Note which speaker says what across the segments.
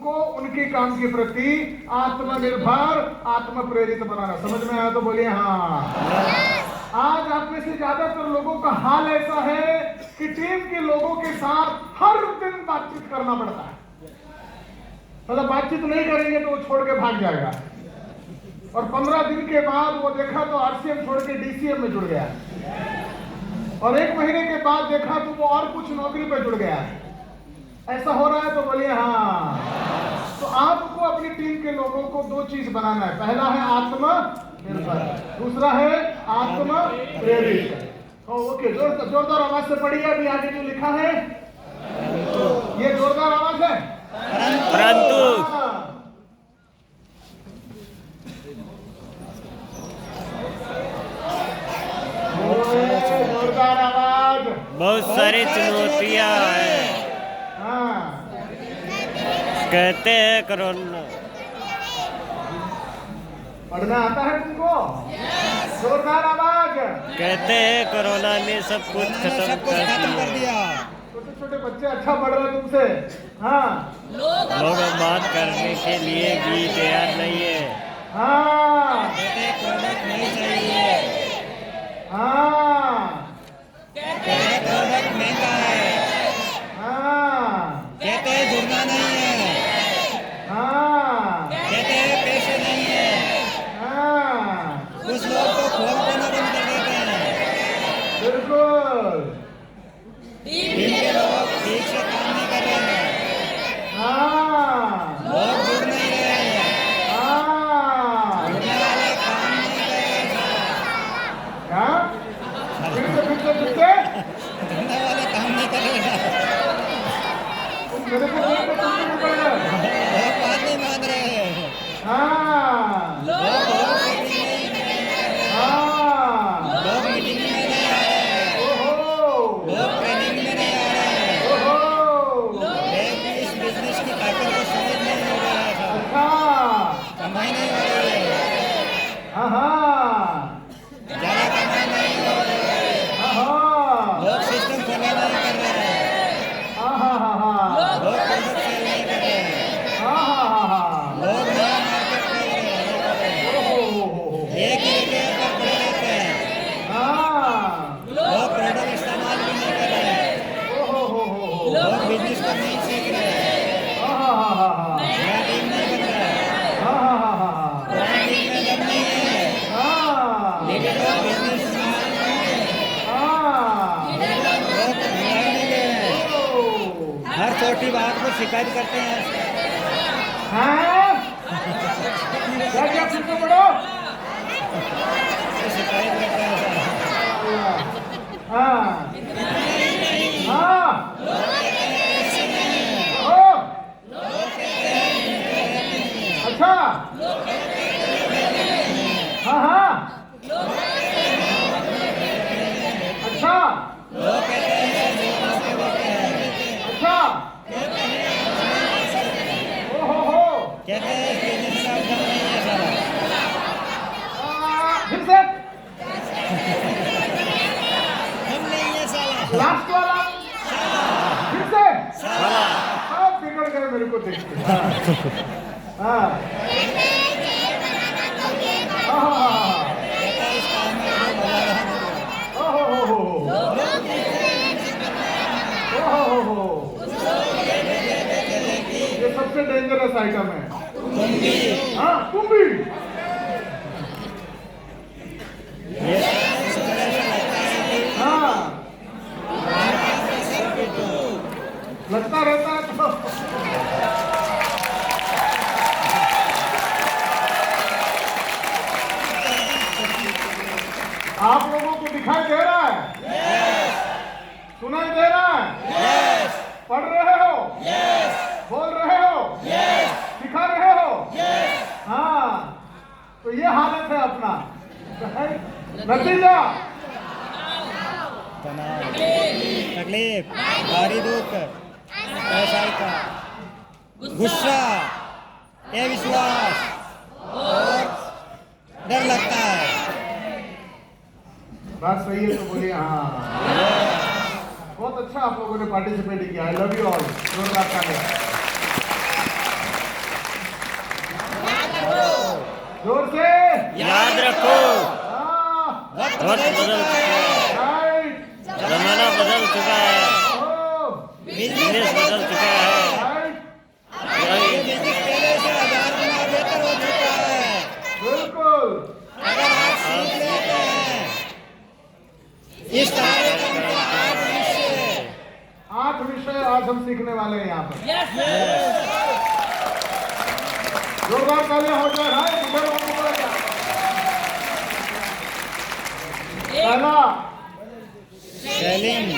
Speaker 1: को उनके काम के प्रति आत्मनिर्भर, आत्म प्रेरित बनाना। समझ में आया तो बोलिए हाँ। आज आप में से ज्यादातर लोगों का हाल ऐसा है कि टीम के लोगों के साथ हर दिन बातचीत करना पड़ता है। मतलब बातचीत नहीं करेंगे तो वो छोड़ के भाग जाएगा, और 15 दिन के बाद वो देखा तो आरसीएम छोड़ के डीसीएम में जुड़ गया, और 1 महीने के बाद देखा तो वो और कुछ नौकरी पे जुड़ गया। ऐसा हो रहा है तो बोलिए हाँ। तो आपको अपनी टीम के लोगों को 2 चीज बनाना है। पहला है आत्मनिर्भर, दूसरा है आत्म प्रेरित। ओके, जोरदार आवाज से पढ़िए। अभी आगे जो लिखा है ये जोरदार आवाज है,
Speaker 2: परंतु
Speaker 1: जोरदार आवाज।
Speaker 2: बहुत सारी चुनौतियां हैं।
Speaker 1: हाँ,
Speaker 2: कहते हैं कोरोना।
Speaker 1: पढ़ना आता है तुमको? जोरदार आवाज।
Speaker 2: कहते हैं कोरोना ने सब कुछ खत्म कर दिया।
Speaker 1: छोटे छोटे बच्चे अच्छा पढ़ रहे तुमसे। हाँ,
Speaker 2: लोग बात करने के लिए भी तैयार नहीं है।
Speaker 1: हाँ,
Speaker 3: प्रोडक्ट नहीं चाहिए,
Speaker 1: हाँ,
Speaker 3: प्रोडक्ट महंगा है,
Speaker 1: हाँ,
Speaker 3: कहते हैं जुड़ना नहीं है,
Speaker 1: हाँ,
Speaker 3: कहते हैं पैसे नहीं है।
Speaker 1: हाँ,
Speaker 3: कुछ लोग तो फोन करना बंद कर देते हैं।
Speaker 1: बिल्कुल।
Speaker 3: टीम के लोग ठीक से काम नहीं कर रहे हैं,
Speaker 1: हाँ,
Speaker 3: लोग जुड़ नहीं रहे हैं,
Speaker 1: हाँ,
Speaker 3: जुड़ने वाले काम नहीं कर रहे हैं,
Speaker 1: क्या? फिर से
Speaker 3: जुड़ने वाले काम नहीं कर रहे हैं,
Speaker 1: मेरे को देख के तुम भी निकल गए।
Speaker 3: लोग बात नहीं मान रहे हैं,
Speaker 1: हाँ,
Speaker 3: लोग मीटिंग नहीं,
Speaker 1: हाँ,
Speaker 3: लोग मीटिंग में नहीं आ रहे हैं,
Speaker 1: ओहो,
Speaker 3: लोग ट्रेनिंग में नहीं आ रहे हैं,
Speaker 1: ओहो,
Speaker 3: लोग इस बिजनेस की ताकत को समझ नहीं हो रहा है,
Speaker 1: अच्छा,
Speaker 3: कमाई नहीं हो रही है,
Speaker 1: हाँ, हाँ,
Speaker 3: ज्यादा कमाई नहीं हो रही है,
Speaker 1: हाँ, हाँ,
Speaker 3: लोग सिस्टम फॉलो नहीं कर रहे हैं,
Speaker 1: हाँ, हाँ, हाँ,
Speaker 3: लोग प्रोडक्ट सेल नहीं कर रहे हैं,
Speaker 1: हाँ, हाँ, हाँ,
Speaker 3: लोग नया मार्केट खोल रहे हैं,
Speaker 1: ओहो,
Speaker 3: एक ही जगह पर पड़े रहते हैं,
Speaker 1: हाँ,
Speaker 3: लोग प्रोडक्ट इस्तेमाल भी नहीं कर रहे हैं,
Speaker 1: ओहो,
Speaker 3: लोग बिजनेस को नहीं सीख रहे हैं,
Speaker 1: हाँ, हाँ, हाँ, हाँ,
Speaker 3: नया टीम नहीं बन रहा है,
Speaker 1: हाँ, हाँ, हाँ, हाँ,
Speaker 3: पुरानी टीम में दम नहीं है,
Speaker 1: हाँ,
Speaker 3: लेकिन लोग बिजनेस
Speaker 1: हाँ,
Speaker 3: लोग ध्यान नहीं दे रहे हैं,
Speaker 1: ओह,
Speaker 3: हर छोटी बात को शिकायत करते हैं,
Speaker 1: हाँ, क्या क्या फिर से पढ़ो?
Speaker 3: शिकायत करते हैं,
Speaker 1: हाँ, हाँ, ओ, अच्छा, हाँ, हाँ, अच्छा,
Speaker 3: लोग कहते हैं मौके देते हैं,
Speaker 1: अच्छा, ओहो,
Speaker 3: कहते हैं इस बिजनेस का दम नहीं है सारा,
Speaker 1: फिर से
Speaker 3: हम नहीं है साला,
Speaker 1: लास्ट वाला, फिर से सब बिगड़ गए मेरे को देख के। हाँ, हाँ, हाँ,
Speaker 3: कहता है इस काम में कोई भला रहा नहीं,
Speaker 1: ओहो, ये सबसे डेंजरस आइटम है।
Speaker 3: तुम भी
Speaker 1: हाँ, तुम भी।
Speaker 3: ये सोचने से लगता है कि
Speaker 1: हाँ,
Speaker 3: हमारे पास पैसे भी तो
Speaker 1: लगता रहता है तो आप लोगों को दिखाई दे रहा है? सुनाई दे रहा है? पढ़ रहे हो? बोल रहे हो? सिखा रहे हो? हाँ, तो ये हालत है अपना। नतीजा
Speaker 3: तनाव, तकलीफ, भारी दुख, असहायता, गुस्सा, अविश्वास और डर लगता है।
Speaker 1: बात सही है तो बोलिए हाँ। बहुत अच्छा आप लोगों ने पार्टिसिपेट किया। I love you all. जोरदार तालियां।
Speaker 2: रखो।
Speaker 1: हाँ,
Speaker 2: वक्त बदल चुका है,
Speaker 1: राइट,
Speaker 2: जमाना बदल चुका है,
Speaker 1: ओ,
Speaker 2: बिजनेस बदल चुका है।
Speaker 1: राइट,
Speaker 3: ये बिजनेस पहले से 1000 गुना बेहतर हो चुका है।
Speaker 1: बिल्कुल,
Speaker 3: अगर आप सीख लेते हैं इस कार्यक्रम का
Speaker 1: 8 विषय आज हम सीखने वाले हैं यहाँ पर। जोरदार तालियां हो जाए भाई, इधर और ऊपर जा। पहला
Speaker 3: सेलिंग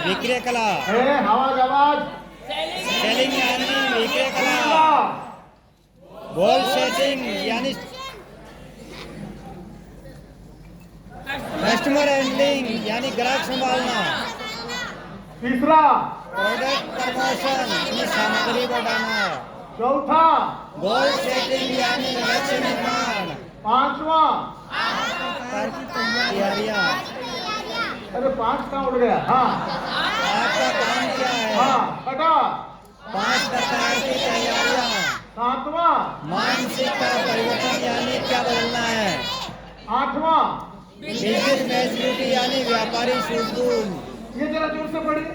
Speaker 3: विक्रय कला,
Speaker 1: है आवाज,
Speaker 3: सेलिंग यानी विक्रय कला,
Speaker 1: दूसरा
Speaker 3: गोल सेटिंग यानी कस्टमर हैंडलिंग यानी ग्राहक संभालना,
Speaker 1: तीसरा,
Speaker 3: प्रोडक्ट प्रमोशन यानी सामग्री बढ़ाना,
Speaker 1: चौथा,
Speaker 3: गोल सेटिंग यानी लक्ष्य निर्माण,
Speaker 1: पांचवा,
Speaker 3: तैयारियां।
Speaker 1: अरे 5 कहाँ उड़ गया? हाँ
Speaker 3: आपका काम क्या है?
Speaker 1: हाँ, छठा,
Speaker 3: 5 प्रकार की तैयारियां,
Speaker 1: सातवां,
Speaker 3: मानसिकता परिवर्तन यानी क्या बदलना है,
Speaker 1: आठवां,
Speaker 3: बिजनेस मैच्योरिटी यानी व्यापारी सूझबूझ,
Speaker 1: ये जरा जोर से पढ़िए।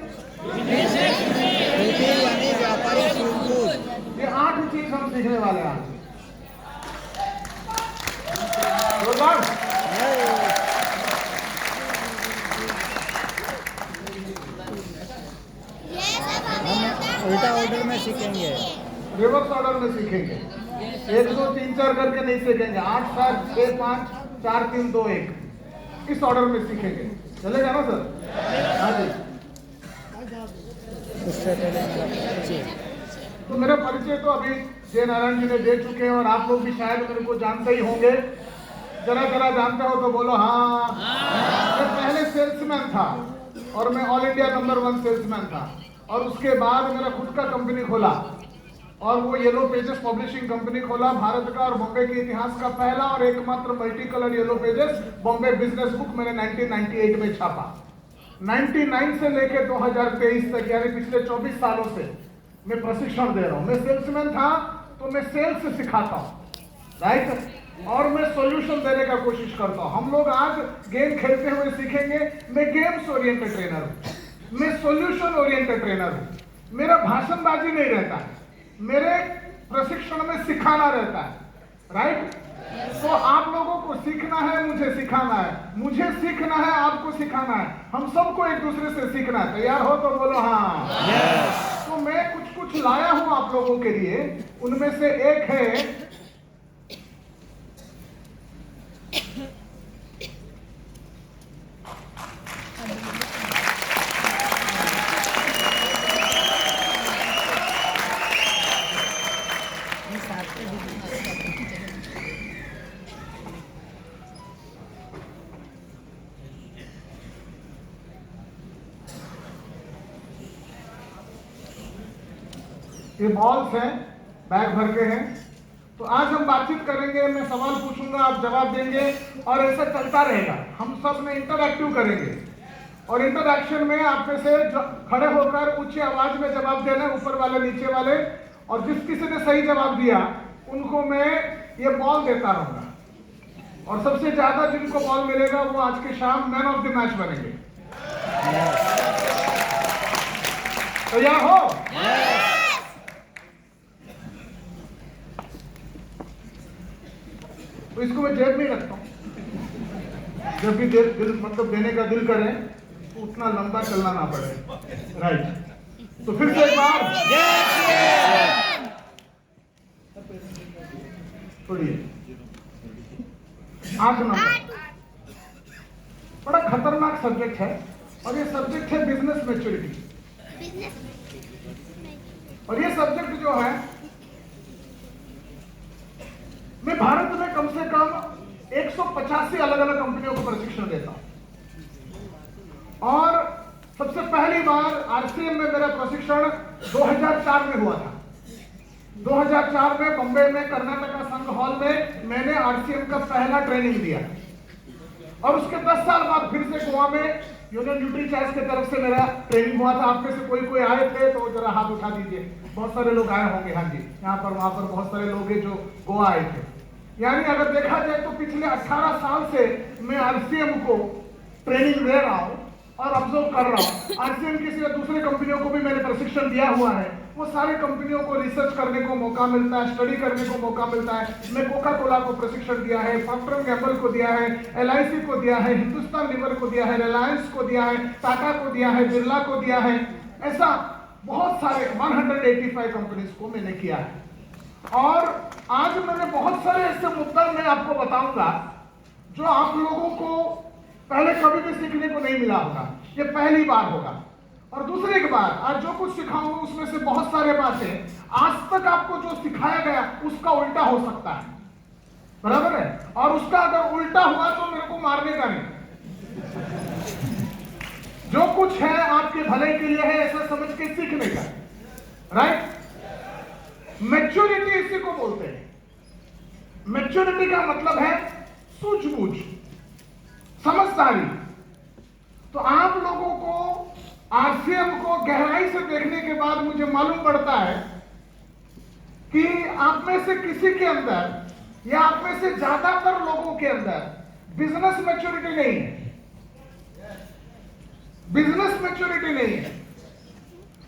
Speaker 3: सूझी यानी व्यापारी सूझबूझ।
Speaker 1: ये 8 चीज हम सीखने वाले हैं आज। जोरदार।
Speaker 3: हम उल्टा ऑर्डर में सीखेंगे।
Speaker 1: रिवर्स ऑर्डर में सीखेंगे। 1 2 3 4 करके नहीं सीखेंगे। 8 7 6 5 4 3 2 1 इस ऑर्डर में सीखेंगे। चलेगा ना सर? हाँ जी।
Speaker 3: उससे पहले मेरा परिचय।
Speaker 1: तो मेरा परिचय तो अभी जय नारायण जी ने दे चुके हैं और आप लोग भी शायद मेरे को जानते ही होंगे। जरा जरा जानते हो तो बोलो हाँ। मैं पहले सेल्समैन था और मैं ऑल इंडिया नंबर 1 सेल्समैन था और उसके बाद मेरा खुद का कंपनी खोला और वो येलो पेजेस पब्लिशिंग कंपनी खोला। भारत का और बॉम्बे के इतिहास का पहला और एकमात्र multi colour yellow pages Bombay business book मैंने 1998 में छापा। 99 से लेकर 2023 तक यानी पिछले 24 सालों से मैं प्रशिक्षण दे रहा हूँ। मैं सेल्समैन था तो मैं सेल्स सिखाता हूँ, राइट, और मैं सॉल्यूशन देने का कोशिश करता हूँ। हम लोग आज गेम खेलते हुए सीखेंगे। मैं गेम्स ओरिएंटेड ट्रेनर हूँ, मैं सॉल्यूशन ओरिएंटेड ट्रेनर हूँ। मेरा भाषणबाजी नहीं रहता है, मेरे प्रशिक्षण में सिखाना रहता है, राइट। तो आप लोगों को सीखना है, मुझे सिखाना है, मुझे सीखना है, आपको सिखाना है। हम सबको एक दूसरे से सीखना है। तैयार हो तो बोलो हाँ। तो मैं कुछ लाया हूं आप लोगों के लिए। उनमें से एक है ये बॉल्स हैं, बैग भर के हैं। तो आज हम बातचीत करेंगे, मैं सवाल पूछूंगा, आप जवाब देंगे और ऐसा चलता रहेगा। हम सब में इंटरैक्टिव करेंगे और इंटरैक्शन में आप में से खड़े होकर ऊंची आवाज में जवाब देना, ऊपर वाले नीचे वाले, और जिस किसी ने सही जवाब दिया उनको मैं ये बॉल देता रहूंगा और सबसे ज्यादा जिनको बॉल मिलेगा वो आज के शाम मैन ऑफ द मैच बनेंगे। तैयार हो? तो इसको मैं जेब में रखता हूँ। जब भी दिल मतलब देने का दिल करे तो उतना लंबा चलना ना पड़े, राइट। तो फिर से एक बार छोड़िए। 8 नंबर बड़ा खतरनाक सब्जेक्ट है और ये सब्जेक्ट है बिजनेस मैच्योरिटी। और ये सब्जेक्ट जो है मैं भारत में कम से कम 185 अलग अलग कंपनियों को प्रशिक्षण देता हूं और सबसे पहली बार आरसीएम में मेरा प्रशिक्षण 2004 में हुआ था। 2004 में बॉम्बे में कर्नाटका संघ हॉल में मैंने आरसीएम का पहला ट्रेनिंग दिया और उसके 10 साल बाद फिर से गोवा में यूनियन न्यूट्री चॉइस की तरफ से मेरा ट्रेनिंग हुआ था। आप में से कोई आए थे तो जरा हाथ उठा दीजिए। बहुत सारे लोग आए होंगे। हाँ जी, यहाँ पर वहां पर बहुत सारे लोग हैं जो गोवा आए थे। यानी अगर देखा जाए तो पिछले 18 साल से मैं आरसीएम को ट्रेनिंग दे रहा हूं और ऑब्जर्व कर रहा हूं। आरसीएम की सिवा दूसरे कंपनियों को भी मैंने प्रशिक्षण दिया हुआ है। वो सारी कंपनियों को रिसर्च करने को मौका मिलता है, स्टडी करने को मौका मिलता है। मैं कोका कोला को प्रशिक्षण दिया है, प्रॉक्टर एंड गैम्बल को दिया है, एलआईसी को दिया है, हिंदुस्तान लीवर को दिया है, रिलायंस को दिया है, टाटा को दिया है, बिरला को दिया है। ऐसा बहुत सारे 185 कंपनीज को मैंने किया है। और आज मैंने बहुत सारे ऐसे मुद्दा मैं आपको बताऊंगा जो आप लोगों को पहले कभी भी सीखने को नहीं मिला होगा। ये पहली बार होगा। और दूसरी एक बात, आज जो कुछ सिखाऊंगा उसमें से बहुत सारे बातें आज तक आपको जो सिखाया गया उसका उल्टा हो सकता है, बराबर है। और उसका अगर उल्टा हुआ तो मेरे को मारने का नहीं। जो कुछ है आपके भले के लिए है ऐसा समझ के सीखने का, राइट। मैच्योरिटी इसी को बोलते हैं। मैच्योरिटी का मतलब है सूझबूझ, समझदारी। तो आप लोगों को आरसीएम को गहराई से देखने के बाद मुझे मालूम पड़ता है कि आप में से किसी के अंदर या आप में से ज्यादातर लोगों के अंदर बिजनेस मैच्योरिटी नहीं है। बिजनेस मैच्योरिटी नहीं है।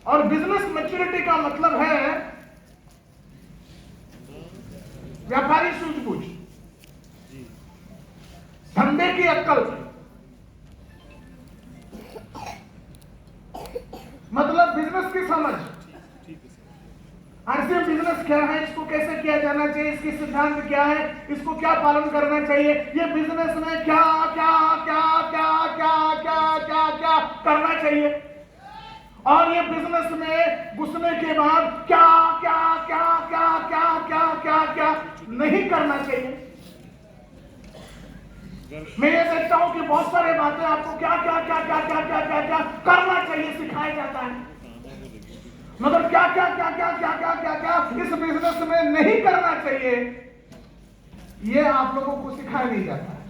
Speaker 1: और बिजनेस मैच्योरिटी का मतलब है व्यापारी सूझबूझ, धंधे की अक्ल, मतलब बिजनेस की समझ। आरसीएम बिजनेस क्या है, इसको कैसे किया जाना चाहिए, इसकी सिद्धांत क्या है, इसको क्या पालन करना चाहिए, ये बिजनेस में क्या क्या क्या क्या क्या क्या क्या क्या करना चाहिए, और ये बिजनेस में घुसने के बाद क्या क्या क्या क्या क्या क्या क्या क्या नहीं करना चाहिए। मैं ये देखता हूं कि बहुत सारे बातें आपको क्या क्या क्या क्या क्या क्या क्या क्या करना चाहिए सिखाया जाता है, मगर क्या क्या क्या क्या क्या क्या क्या क्या इस बिजनेस में नहीं करना चाहिए, ये आप लोगों को सिखाया नहीं जाता है।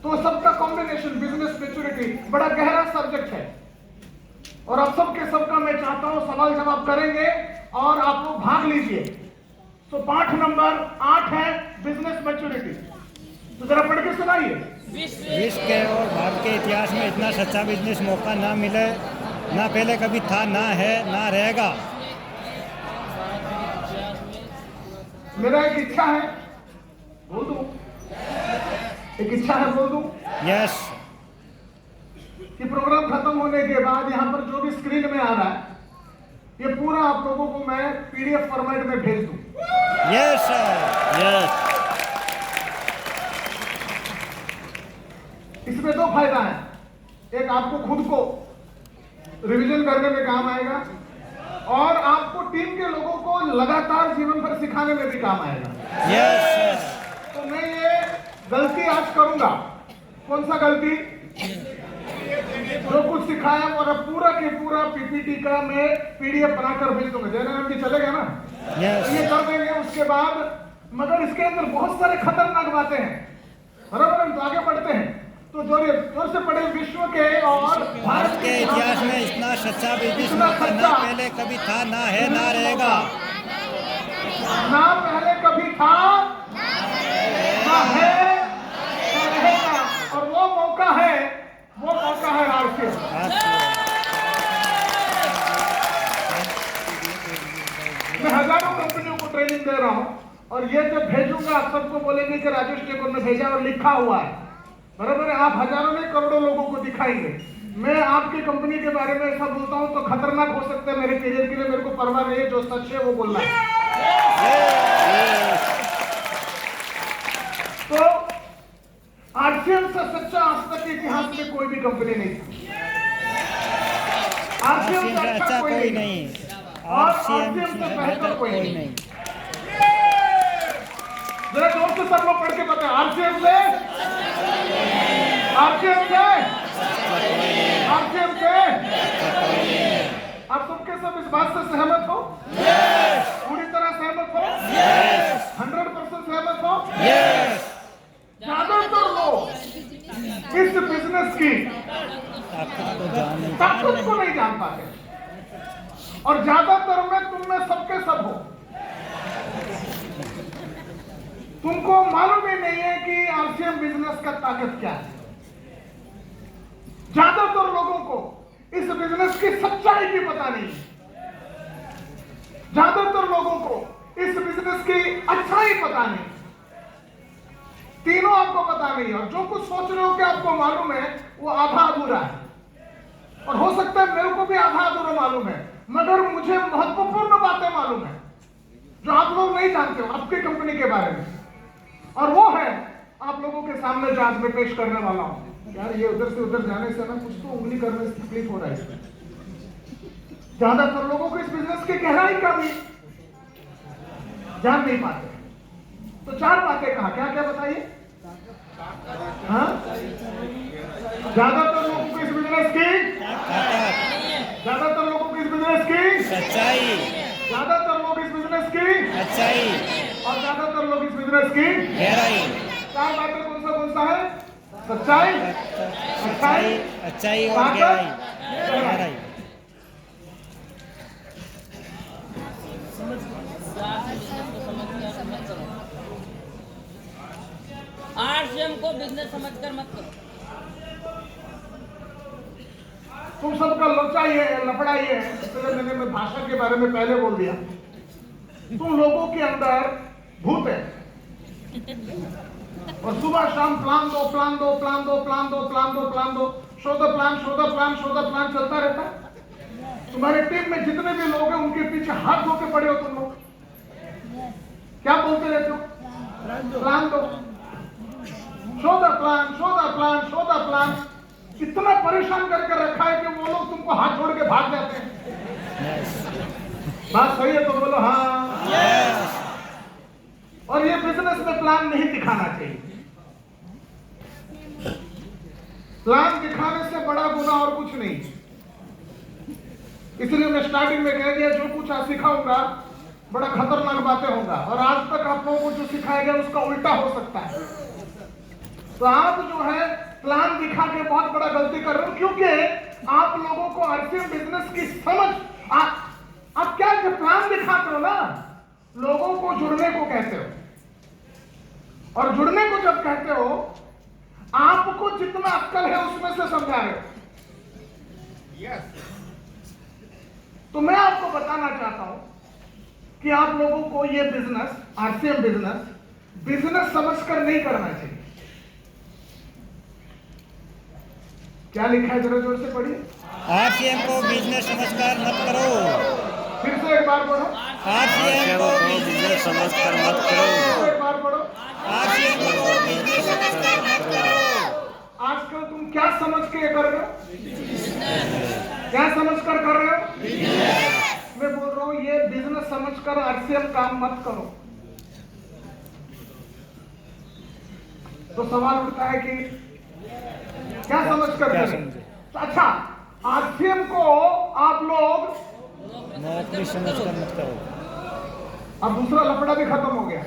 Speaker 1: तो सबका कॉम्बिनेशन बिजनेस मैच्योरिटी बड़ा गहरा सब्जेक्ट है। और अब सबके सबका मैं चाहता हूं सवाल जवाब करेंगे और आप लोग भाग लीजिए। तो पाठ नंबर 8 है बिजनेस मैच्योरिटी। तो जरा पढ़ के सुनाइए।
Speaker 3: विश्व के और भारत के इतिहास में इतना सच्चा बिजनेस मौका ना मिले, ना पहले कभी था, ना है, ना रहेगा।
Speaker 1: मेरा एक इच्छा है, बोल दूं? एक इच्छा है, बोल दूं?
Speaker 3: यस।
Speaker 1: कि प्रोग्राम खत्म होने के बाद यहां पर जो भी स्क्रीन में आ रहा है ये पूरा आप लोगों को मैं पीडीएफ फॉर्मेट में भेज दूं।
Speaker 3: Yes sir.
Speaker 2: यस।
Speaker 1: इसमें दो फायदा है। एक, आपको खुद को रिवीजन करने में काम आएगा और आपको टीम के लोगों को लगातार जीवन भर सिखाने में भी काम आएगा।
Speaker 3: Yes sir.
Speaker 1: तो मैं ये गलती आज करूंगा। कौन सा गलती? जो कुछ सिखाया और अब पूरा के पूरा पीपीटी का मैं पीडीएफ बनाकर भेज दूंगा। जयनारायण जी चलेगा ना?
Speaker 3: यस।
Speaker 1: ये कर देंगे उसके बाद। मगर इसके अंदर बहुत सारे खतरनाक बातें हैं, बराबर। हम तो आगे बढ़ते हैं। तो जोर से पढ़े। विश्व के और
Speaker 3: भारत के इतिहास में इतना सच्चा बिजनेस मौका ना पहले कभी था, ना है, ना रहेगा।
Speaker 1: ना पहले कभी था, ना है, ना रहेगा। और वो मौका है आरसीएम। मैं हजारों कंपनियों को ट्रेनिंग दे रहा हूं और ये जब भेजूंगा आप सबको बोलेंगे कि राजेश टेकोर ने भेजा और लिखा हुआ है, बराबर है। आप हजारों नहीं करोड़ों लोगों को दिखाएंगे। मैं आपकी कंपनी के बारे में ऐसा बोलता हूं तो खतरनाक हो सकता है मेरे करियर के लिए। मेरे को परवाह नहीं है, जो सच है वो बोलना है। तो आरसीएम से सच्चा आज तक के इतिहास में कोई भी कंपनी नहीं थी। आरसीएम से अच्छा कोई नहीं और आरसीएम से बेहतर कोई नहीं। जरा जोर से सब लोग पढ़ के बताएं। आरसीएम से आप सबके सब इस बात से सहमत हो? पूरी तरह सहमत हो? 100% सहमत हो? ज्यादातर लोग इस बिजनेस की ताकत को नहीं जान पाते और ज्यादातर में तुम में सबके सब हो। तुमको मालूम ही नहीं है कि आरसीएम बिजनेस का ताकत क्या है। ज्यादातर लोगों को इस बिजनेस की सच्चाई भी पता नहीं है। ज्यादातर लोगों को इस बिजनेस की अच्छाई पता नहीं, तीनों आपको पता नहीं, और जो कुछ सोच रहे हो कि आपको मालूम है वो आधा अधूरा है, और हो सकता है मेरे को भी आधा अधूरा मालूम है, मगर मुझे महत्वपूर्ण बातें मालूम है जो आप लोग नहीं जानते हो आपकी कंपनी के बारे में, और वो है आप लोगों के सामने जो आज मैं पेश करने वाला हूं। यार ये उधर से उधर जाने से ना कुछ तो उंगली करने से तकलीफ हो रहा है इसमें। ज्यादातर लोगों को इस बिजनेस की गहराई का भी जान नहीं पाते। तो चार बातें कहा, क्या क्या बताइए? हाँ, ज्यादातर लोगों को इस बिजनेस की, ज्यादातर लोगों को इस बिजनेस की
Speaker 3: सच्चाई,
Speaker 1: ज्यादातर लोग इस बिजनेस की
Speaker 3: अच्छाई
Speaker 1: और ज्यादातर लोग इस बिजनेस की
Speaker 3: गहराई।
Speaker 1: चार बातें कौन सा है? सच्चाई, अच्छाई,
Speaker 3: अच्छाई और गहराई। गहराई।
Speaker 4: आरसीएम को बिजनेस समझकर मत करो।
Speaker 1: तुम सबका लोचा ही है, लफड़ा ही है, इसलिए मैंने भाषा के बारे में पहले बोल दिया। तुम लोगों के अंदर भूत है, और सुबह शाम प्लान दो, प्लान दो, प्लान दो, प्लान दो, प्लान दो, प्लान दो, show the plan, show the plan, show the plan चलता रहता है। तुम्हारे टीम में जितने भी लोग हैं उनके पीछे हाथ धो के पड़े हो तुम लोग। क्या बोलते रहते हो? प्लान दो, show the plan, show the plan, show the plan. इतना परेशान करके रखा है कि वो लोग तुमको हाथ छोड़ के भाग जाते हैं। बात सही है तो बोलो हाँ। और ये बिजनेस में प्लान नहीं दिखाना चाहिए। प्लान दिखाने से बड़ा गुना और कुछ नहीं। इसलिए मैं स्टार्टिंग में कह दिया जो कुछ आज सिखाऊंगा बड़ा खतरनाक बातें होगा, और आज तक आप लोगों को जो सिखाया गया उसका उल्टा हो सकता है। तो आप जो है प्लान दिखा के बहुत बड़ा गलती कर रहे हो, क्योंकि आप लोगों को आरसीएम बिजनेस की समझ आप क्या जब प्लान दिखाते हो ना, लोगों को जुड़ने को कहते हो, और जुड़ने को जब कहते हो आपको जितना अक्ल है उसमें से समझा रहे हो। तो मैं आपको बताना चाहता हूं कि आप लोगों को यह बिजनेस, आरसीएम बिजनेस समझकर नहीं करना चाहिए। क्या लिखा है जरा जोर से पढ़िए।
Speaker 3: आरसीएम को बिजनेस समझकर मत करो।
Speaker 1: फिर से एक बार पढ़ो।
Speaker 3: आरसीएम को
Speaker 2: बिजनेस समझकर मत करो।
Speaker 1: एक बार पढ़ो।
Speaker 3: आरसीएम को बिजनेस समझकर मत करो।
Speaker 1: आजकल तुम क्या समझ के कर रहे हो? क्या समझ कर रहे हो? मैं बोल रहा हूं ये बिजनेस समझकर आरसीएम काम मत करो। तो सवाल उठता है कि क्या समझ कर करें? अच्छा, आरसीएम को आप लोग
Speaker 3: नौकरी समझकर मत करो।
Speaker 1: अब दूसरा लफड़ा भी खत्म हो गया।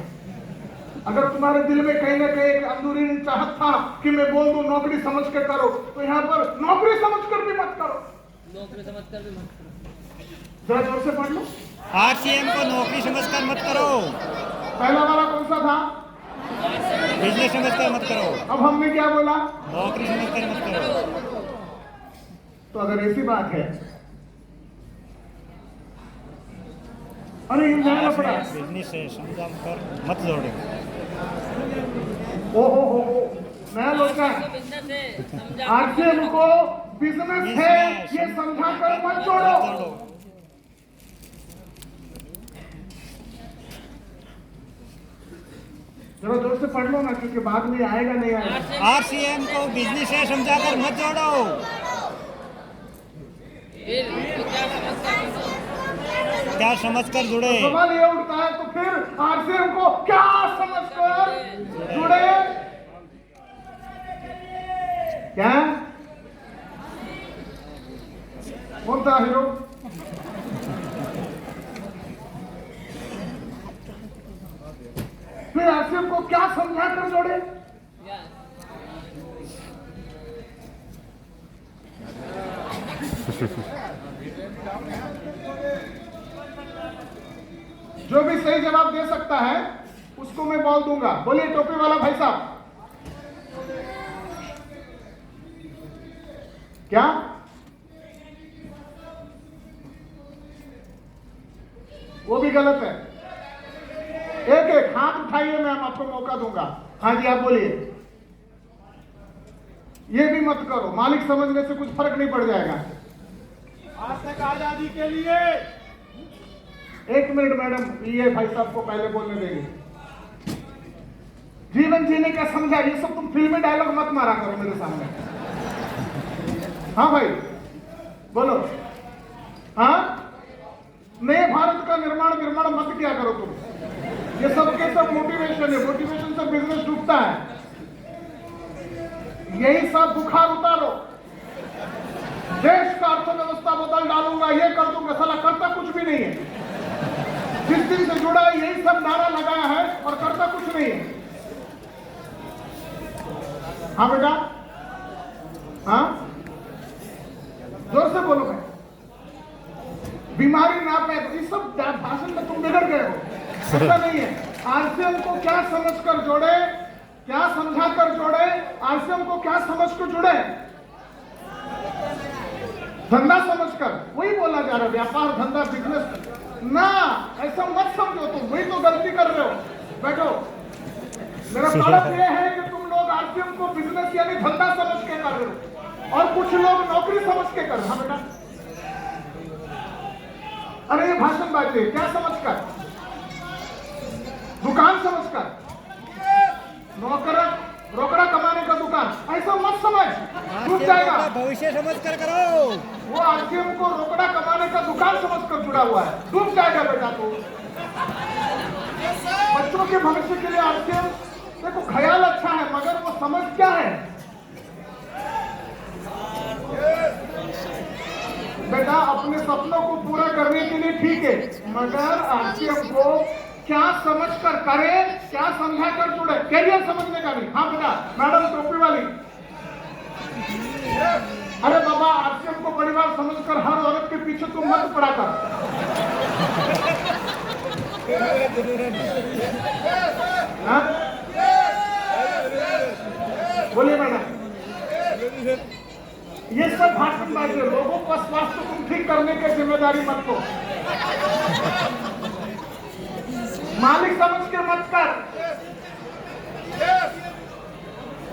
Speaker 1: अगर तुम्हारे दिल में कहीं ना कहीं एक अंदरूनी चाहत था कि मैं बोल दूं नौकरी समझ के करो, तो यहाँ पर नौकरी समझ कर भी मत करो।
Speaker 4: नौकरी समझकर भी मत करो।
Speaker 1: जरा जोर से पढ़ लो।
Speaker 3: आरसीएम को नौकरी समझकर मत करो।
Speaker 1: पहला वाला कौन सा था?
Speaker 3: बिजनेस समझकर मत करो।
Speaker 1: अब हमने क्या बोला?
Speaker 3: नौकरी समझकर मत करो।
Speaker 1: तो अगर ऐसी बात है, अरे ये नया लफड़ा है।
Speaker 3: बिजनेस से समझा कर मत जोड़ो।
Speaker 1: ओ नया लोचा है।
Speaker 4: तो बिजनेस है, समझा
Speaker 1: आरसीएम को बिजनेस है ये समझा कर मत जोड़ो। जरा जोर से पढ़ लो ना, क्योंकि बाद में आएगा नहीं आएगा।
Speaker 3: आरसीएम को बिजनेस से समझाकर मत जोड़ो।
Speaker 4: फिर
Speaker 3: क्या समझकर जुड़े?
Speaker 1: सवाल ये उठता है तो फिर आरसीएम को क्या समझकर जुड़े? क्या कौन था हीरो? फिर आरसीएम को क्या समझा कर जोड़े? जो भी सही जवाब दे सकता है उसको मैं बॉल दूंगा। बोलिए टोपी वाला भाई साहब, क्या वो भी गलत है? एक एक हाथ उठाइए, मैं आपको मौका दूंगा। हाँ जी, आप बोलिए। ये भी मत करो, मालिक समझने से कुछ फर्क नहीं पड़ जाएगा।
Speaker 5: आज तक आजादी के लिए।
Speaker 1: एक मिनट मैडम, ये भाई साहब को पहले बोलने देंगे। जीवन जीने का समझा, ये सब तुम फिल्मी डायलॉग मत मारा करो मेरे सामने। हाँ भाई बोलो। हाँ, नए भारत का निर्माण मत किया करो तुम। ये सब के सब मोटिवेशन है, मोटिवेशन से बिजनेस डूबता है। यही सब बुखार उतारो, देश का अर्थव्यवस्था बदल डालूंगा, ये कर दूंगा, साला करता कुछ भी नहीं है। जिस दिन से जुड़ा है यही सब नारा लगाया है और करता कुछ नहीं है। हाँ बेटा, हाँ जोर से बोलो भाई। बीमारी ना पे इस सब भाषण में तुम बिगड़ गए हो, ऐसा नहीं है। आरसीएम को क्या समझकर जोड़े, क्या समझाकर जोड़े, आरसीएम को क्या समझकर जुड़े, धंधा समझकर। वही बोला जा रहा है, व्यापार धंधा बिजनेस ना, ऐसा मत समझो तुम, वही तो गलती कर रहे हो। बैठो, मेरा तड़प ये है कि तुम लोग आरसीएम को बिजनेस यानी धंधा समझ के कर रहे हो और कुछ लोग नौकरी समझ के कर रहे हो। हाँ बेटा, अरे ये भाषणबाजी है, क्या समझकर? दुकान समझकर, रोकड़ा कमाने का दुकान, ऐसा मत समझ, डूब जाएगा।
Speaker 3: भविष्य समझ कर करो।
Speaker 1: वो आरसीएम को रोकड़ा कमाने का दुकान समझकर जुड़ा हुआ है, डूब जाएगा बेटा। तो बच्चों के भविष्य के लिए आरसीएम, देखो ख्याल अच्छा है मगर वो समझ क्या है बेटा? अपने सपनों को पूरा करने के लिए ठीक है, मगर आरसीएम को क्या समझ कर करे, क्या समझा कर जुड़े, कैरियर समझने का नहीं। हाँ बेटा, मैडम टोपी वाली, अरे बाबा आरसीएम को परिवार समझकर हर औरत के पीछे तुम मत पड़ा कर। हाँ? बोलिए मैडम, ये सब भाषणबाजी है। लोगों का स्वास्थ्य तुम ठीक करने की जिम्मेदारी मत लो, मालिक समझ के मत कर।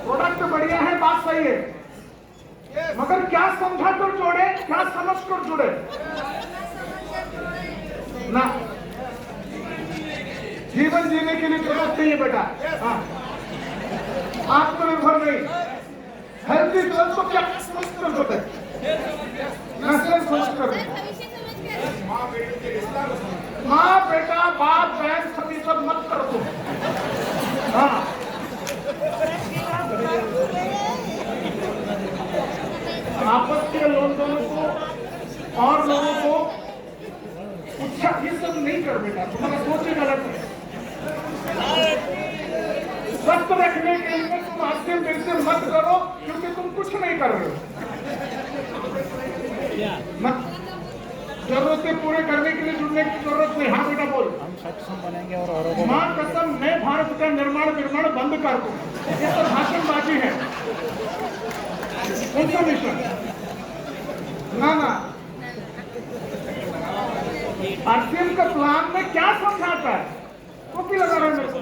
Speaker 1: प्रोडक्ट बढ़िया है, बात सही है, मगर क्या समझा कर जोड़े, क्या समझ कर जुड़े ना। जीवन जीने के लिए जरूरत नहीं है बेटा। हाँ, आत्मनिर्भर नहीं, हेल्थी तो क्या समझ कर जोड़े, नस्ल समझ कर। माँ बेटा बाप बहन सभी सब मत कर तुम। हाँ, आपस के दोनों को और लोगों को अच्छा ये सब नहीं कर बेटा, तुम्हारा सोच ही गलत है। स्वस्थ रखने के लिए तुम आरसीएम से मत करो, क्योंकि तुम कुछ नहीं कर रहे हो। जरूरतें पूरे करने के लिए जुड़ने की जरूरत नहीं। हाँ बेटा बोल।
Speaker 3: हम सक्षम बनेंगे और औरों को
Speaker 1: मां कसम, नए भारत का निर्माण बंद कर दो। ये सब भाषणबाजी है, इंफॉर्मेशन ना ना। आरसीएम का प्लान में क्या समझाता है, कॉपी लगा रहे मेरे को।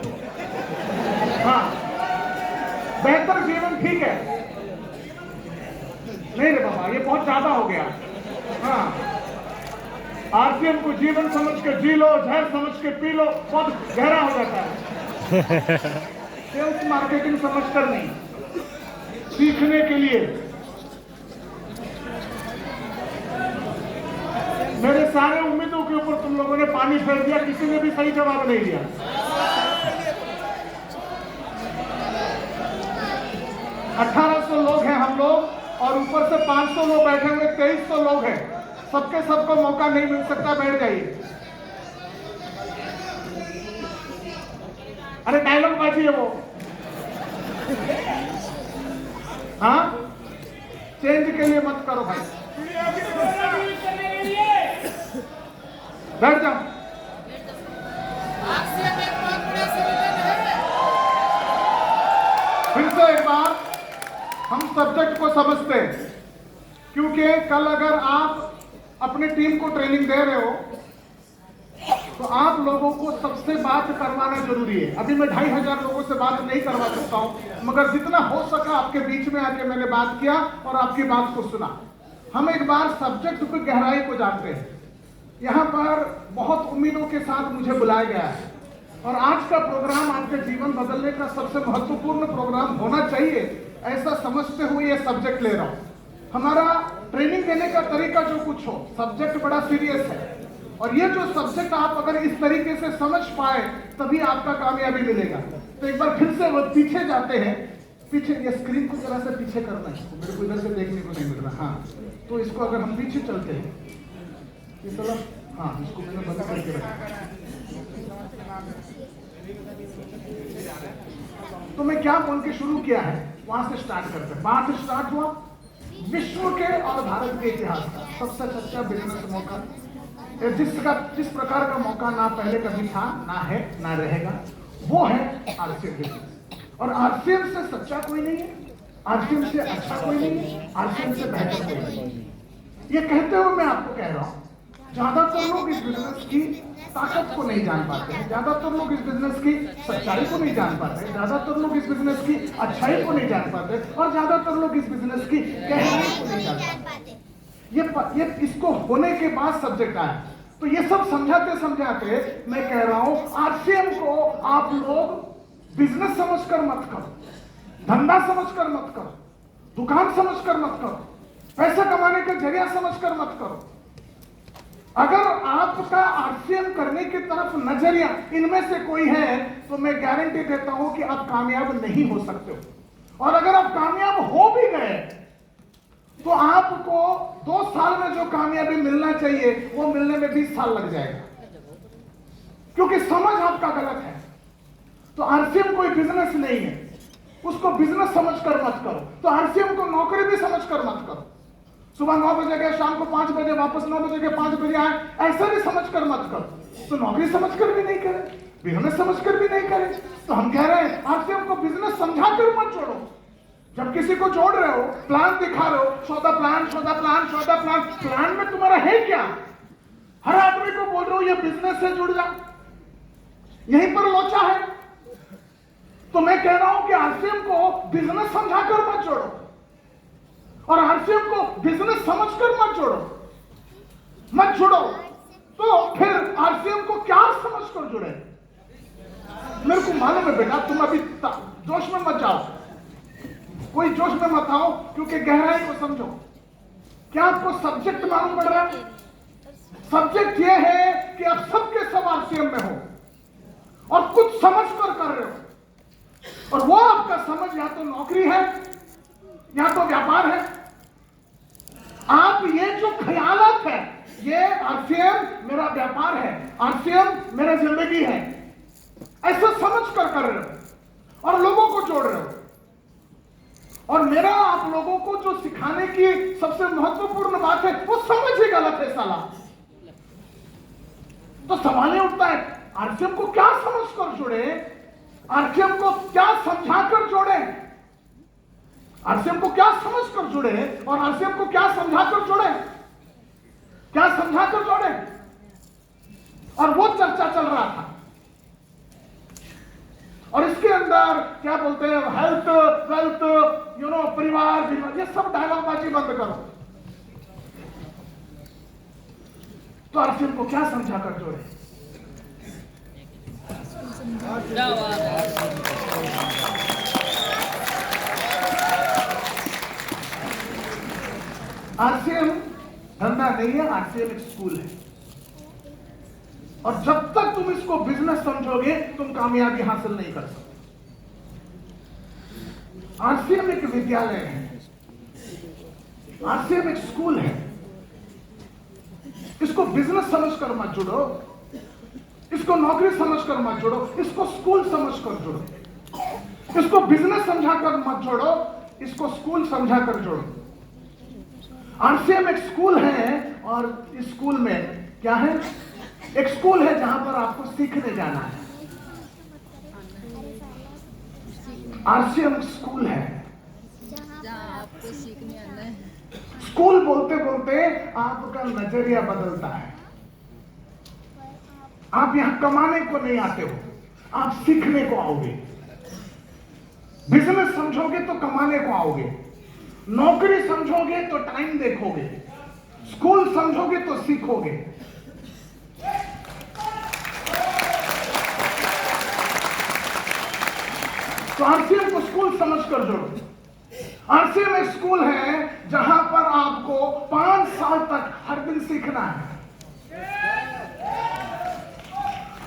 Speaker 1: हाँ, बेहतर जीवन ठीक है, नहीं रे बाबा ये बहुत ज्यादा हो गया। हाँ, आरसीएम को जीवन समझ के जी लो, जहर समझ के पी लो, बहुत गहरा हो जाता है। सेल्स मार्केटिंग समझकर नहीं, सीखने के लिए। मेरे सारे उम्मीदों के ऊपर तुम लोगों ने पानी फेर दिया, किसी ने भी सही जवाब नहीं दिया। 1800 लोग हैं हम लोग और ऊपर से 500 लोग बैठे हुए, 2300 लोग हैं। सबके सबको मौका नहीं मिल सकता, बैठ जाइए। अरे डायलॉग बाजी है वो। हाँ, चेंज के लिए मत करो भाई, बैठ जाओ। फिर से एक बार हम सब्जेक्ट को समझते हैं, क्योंकि कल अगर आप अपनी टीम को ट्रेनिंग दे रहे हो तो आप लोगों को सबसे बात करवाना जरूरी है। अभी मैं 2500 लोगों से बात नहीं करवा सकता हूं, मगर जितना हो सका आपके बीच में आके मैंने बात किया और आपकी बात को सुना। हम एक बार सब्जेक्ट की गहराई को जानते हैं। यहाँ पर बहुत उम्मीदों के साथ मुझे बुलाया गया है और आज का प्रोग्राम आपके जीवन बदलने का सबसे महत्वपूर्ण प्रोग्राम होना चाहिए, ऐसा समझते हुए ये सब्जेक्ट ले रहा हूं। हमारा ट्रेनिंग देने का तरीका जो कुछ हो, सब्जेक्ट बड़ा सीरियस है और ये जो सब्जेक्ट आप अगर इस तरीके से समझ पाए तभी आपका कामयाबी मिलेगा। तो एक बार फिर से वो पीछे जाते हैं, पीछे ये स्क्रीन को जरा से पीछे करना है, तो मेरे को इधर से देखने को नहीं मिल रहा। हाँ, तो इसको अगर हम पीछे चलते हैं इस तरफ, हाँ इसको मैंने बंद करके रखा। तो मैं क्या बोल के शुरू किया है वहां से स्टार्ट करते हैं। वहां से स्टार्ट हुआ विश्व के और भारत के इतिहास का सबसे सच्चा बिजनेस मौका, जिस प्रकार का मौका ना पहले कभी था, ना है, ना रहेगा, वो है आरसीएम बिजनेस। और आरसीएम से सच्चा कोई नहीं है, आरसीएम से अच्छा कोई नहीं है, आरसीएम से बेहतर कोई नहीं है। ये कहते हुए मैं आपको कह रहा हूं, ज्यादातर लोग इस बिजनेस की ताकत को नहीं जान पाते हैं, ज्यादातर लोग इस बिजनेस की सच्चाई को नहीं जान पाते, ज्यादातर लोग इस बिजनेस की अच्छाई को नहीं जान पाते और ज्यादातर लोग इस बिजनेस की गहराई को नहीं जान पाते। ये इसको होने के बाद सब्जेक्ट आया। तो ये सब समझाते समझाते मैं कह रहा हूं, आरसीएम को आप लोग बिजनेस समझकर मत करो, धंधा समझकर मत करो, दुकान समझकर मत करो, पैसा कमाने का जरिया समझकर मत करो। अगर आपका आरसीएम करने की तरफ नजरिया इनमें से कोई है तो मैं गारंटी देता हूं कि आप कामयाब नहीं हो सकते हो। और अगर आप कामयाब हो भी गए तो आपको 2 साल में जो कामयाबी मिलना चाहिए वो मिलने में 20 साल लग जाएगा, क्योंकि समझ आपका गलत है। तो आरसीएम कोई बिजनेस नहीं है, उसको बिजनेस समझकर मत करो। तो आरसीएम को नौकरी भी समझकर मत करो। सुबह 9 बजे गए, शाम को 5 बजे वापस 9 बजे के 5 बजे आए, ऐसा भी समझकर मत करो। तो नौकरी समझकर भी नहीं करे, बिजनेस समझकर भी नहीं करे। तो हम कह रहे हैं आरसीएम को बिजनेस समझाकर मत जोड़ो। जब किसी को जोड़ रहे हो, प्लान दिखा रहे हो, सौदा प्लान, सौदा प्लान, सौदा प्लान, प्लान में तुम्हारा है क्या? हर आदमी को बोल रहे हो ये बिजनेस से जुड़ जा, यहीं पर लोचा है। तो मैं कह रहा हूं कि आरसीएम को बिजनेस समझाकर मत जोड़ो और आरसीएम को बिजनेस समझकर मत जुड़ो। तो फिर आरसीएम को क्या समझकर जुड़े? मेरे को मालूम है बेटा, तुम अभी जोश में मत जाओ, कोई जोश में मत आओ, क्योंकि गहराई को समझो। क्या आपको सब्जेक्ट मालूम पड़ रहा है? सब्जेक्ट यह है कि आप सबके सब आरसीएम में हो और कुछ समझ कर रहे हो, और वो आपका समझ या तो नौकरी है या तो व्यापार है। आप ये जो ख्यालात है, ये आरसीएम मेरा व्यापार है, आरसीएम मेरा जिंदगी है, ऐसा समझ कर रहे हो और लोगों को जोड़ रहे हो। और मेरा आप लोगों को जो सिखाने की सबसे महत्वपूर्ण बात है वो समझ ही गलत है साला। तो सवाल ये उठता है, आरसीएम को क्या समझकर जोड़े, आरसीएम को क्या समझाकर जोड़े, आरसीएम को क्या समझकर जोड़े और आरसीएम को क्या समझाकर जोड़े, क्या समझाकर जोड़े। और वो चर्चा चल रहा था और इसके अंदर क्या बोलते हैं, हेल्थ, वेल्थ, परिवार, ये सब डायलॉग बाजी बंद करो। तो आरसीएम को क्या समझा कर जोड़े? आरसीएम धंधा नहीं है, आरसीएम एक स्कूल है। और जब तक तुम इसको बिजनेस समझोगे तुम कामयाबी हासिल नहीं कर सकते। आरसीएम एक विद्यालय है, आरसीएम एक स्कूल है। इसको बिजनेस समझकर मत जोड़ो, इसको नौकरी समझकर मत जोड़ो, इसको स्कूल समझकर जोड़ो। इसको बिजनेस समझाकर मत जोड़ो, इसको स्कूल समझाकर जोड़ो। आरसीएम एक स्कूल है और इस स्कूल में क्या है? एक स्कूल है जहां पर आपको सीखने जाना है। आरसीएम स्कूल है।
Speaker 6: जहाँ आपको सीखने आना है।
Speaker 1: स्कूल बोलते बोलते आपका नजरिया बदलता है। आप यहां कमाने को नहीं आते हो, आप सीखने को आओगे। बिजनेस समझोगे तो कमाने को आओगे, नौकरी समझोगे तो टाइम देखोगे, स्कूल समझोगे तो सीखोगे। तो आरसीएम को स्कूल समझकर जोड़ो। आरसीएम एक स्कूल है जहां पर आपको 5 साल तक हर दिन सीखना है।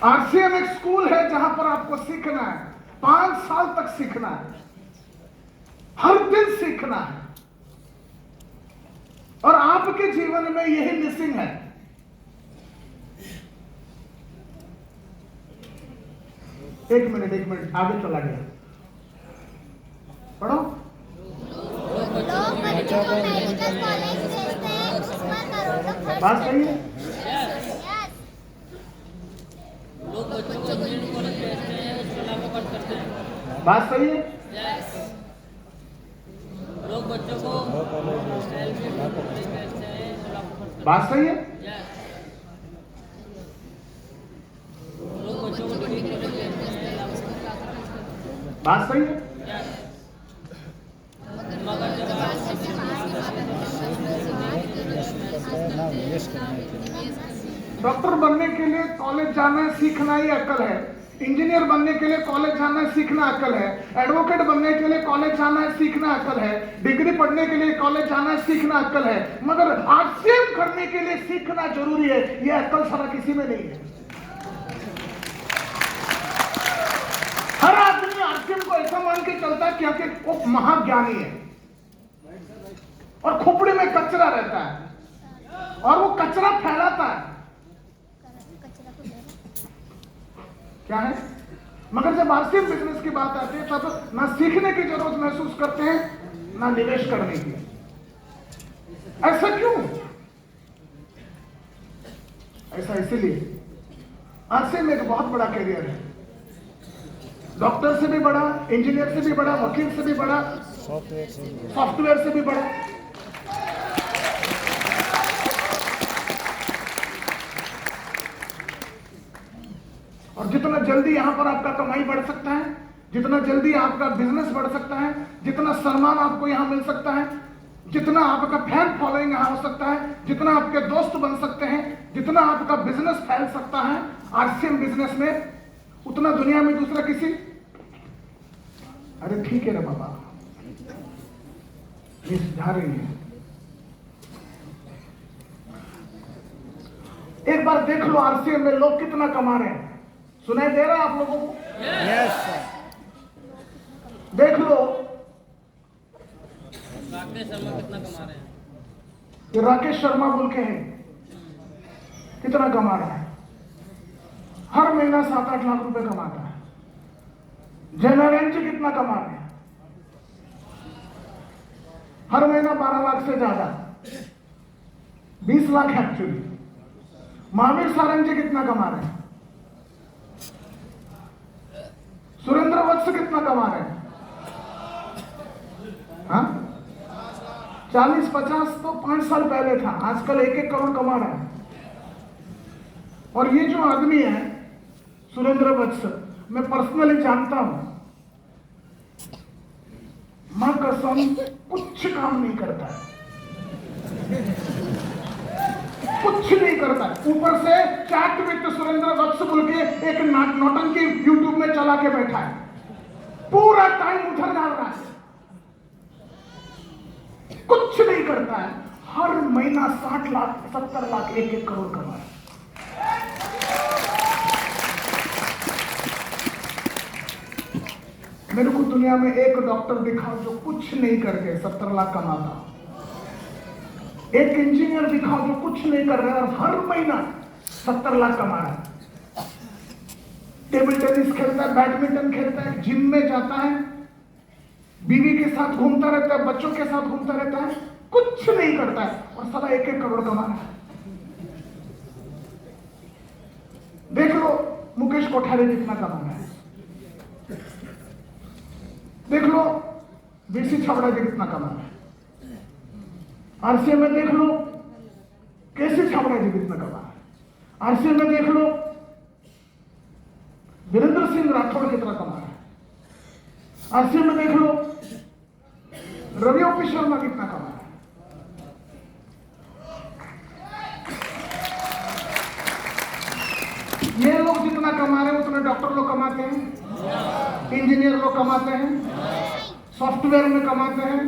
Speaker 1: आरसीएम एक स्कूल है जहां पर आपको सीखना है, 5 साल तक सीखना है, हर दिन सीखना है। और आपके जीवन में यही मिसिंग है। एक मिनट आगे चला गया, पढ़ो।
Speaker 6: लोग बच्चों को मेडिकल कॉलेज भेजते हैं, उसमें करोड़ों खर्च
Speaker 1: बात सही है।
Speaker 4: लोग बच्चों को इंजीनियरिंग कॉलेज भेजते हैं, उसमें लाखों खर्च करते हैं।
Speaker 1: बात सही है।
Speaker 4: लोग बच्चों को एलपी कॉलेज भेजते हैं, लाखों खर्च करते
Speaker 1: बात सही है।
Speaker 4: हैं। लोग बच्चों को डिग्री कॉलेज भेजते हैं, लाखों खर्च करते हैं।
Speaker 1: बात सही है।
Speaker 4: मगर जब
Speaker 3: ना निवेश करने के लिए।
Speaker 1: डॉक्टर बनने के लिए कॉलेज जाना है, सीखना ही अक्ल है। इंजीनियर बनने के लिए कॉलेज जाना है, सीखना अक्ल है। एडवोकेट बनने के लिए कॉलेज जाना है, सीखना अक्ल है। डिग्री पढ़ने के लिए कॉलेज जाना है, सीखना अक्ल है। मगर आरसीएम करने के लिए सीखना जरूरी है, यह अक्ल सारा किसी में नहीं है। हर आदमी आरसीएम को ऐसा मान के चलता है क्योंकि वो महाज्ञानी है और खोपड़ी में कचरा रहता है और वो कचरा फैलाता है। क्या है? मगर जब आरसीएम बिजनेस की बात आती है तब ना सीखने की जरूरत महसूस करते हैं, ना निवेश करने की। ऐसा क्यों? ऐसा इसीलिए आरसीएम एक बहुत बड़ा कैरियर है। डॉक्टर से भी बड़ा, इंजीनियर से भी बड़ा, वकील से भी बड़ा, सॉफ्टवेयर से भी बड़ा। और जितना जल्दी यहां पर आपका कमाई बढ़ सकता है, जितना जल्दी आपका बिजनेस बढ़ सकता है, जितना सम्मान आपको यहां मिल सकता है, जितना आपका फैन फॉलोइंग यहां हो सकता है, जितना आपके दोस्त बन सकते हैं, जितना आपका बिजनेस फैल सकता है आरसीएम बिजनेस में, उतना दुनिया में दूसरा किसी। अरे ठीक है रे बाबा, ये सुधार रही है। एक बार देख लो आरसीएम में लोग कितना कमा रहे हैं। सुनाई दे रहा है आप लोगों को?
Speaker 3: यस।
Speaker 1: देख लो
Speaker 4: राकेश शर्मा कितना कमा रहे हैं।
Speaker 1: ये राकेश शर्मा बोल के हैं, कितना कमा रहा है? हर महीना 7-8 लाख रुपए कमाता है। जनरल जी कितना कमा रहे हैं? हर महीना 12 लाख से ज्यादा, 20 लाख एक्चुअली। महावीर सारंग जी कितना कमा रहे हैं? सुरेंद्र वत्स कितना कमा रहे हैं? हाँ, 40-50 तो 5 साल पहले था, आजकल 1-1 करोड़ कमा रहा है। और ये जो आदमी है सुरेंद्र वत्स, मैं पर्सनली जानता हूं, मां कसम कुछ काम नहीं करता है, कुछ नहीं करता है। ऊपर से चैट विद सुरेंद्र वत्स बोल के एक नौटंकी यूट्यूब में चला के बैठा है, पूरा टाइम उधर डाल रहा है, कुछ नहीं करता है। हर महीना 60 लाख 70 लाख 1-1 करोड़ कमा रहा है। मेरे को दुनिया में एक डॉक्टर दिखाओ जो कुछ नहीं करके 70 लाख कमाता, एक इंजीनियर दिखाओ जो कुछ नहीं कर रहा है और हर महीना 70 लाख कमा रहा है। टेबल टेनिस खेलता है, बैडमिंटन खेलता है, जिम में जाता है, बीवी के साथ घूमता रहता है, बच्चों के साथ घूमता रहता है, कुछ नहीं करता है और साला 1-1 करोड़ कमा रहा है। देख लो मुकेश कोठारी कितना कमा रहा है। देख लो बीसी छाबड़ा जी कितना कमा है, आरसीएम में देख लो केसी छाबड़ा जी कितना कमा है, आरसीएम में देख लो वीरेंद्र सिंह राठौड़ कितना कमा है, आरसीएम में देख लो रवि ओपी शर्मा कितना कमा है। ये लोग जितना कमा रहे हैं उतने डॉक्टर लोग कमाते हैं, इंजीनियर लोग कमाते हैं, सॉफ्टवेयर में कमाते हैं,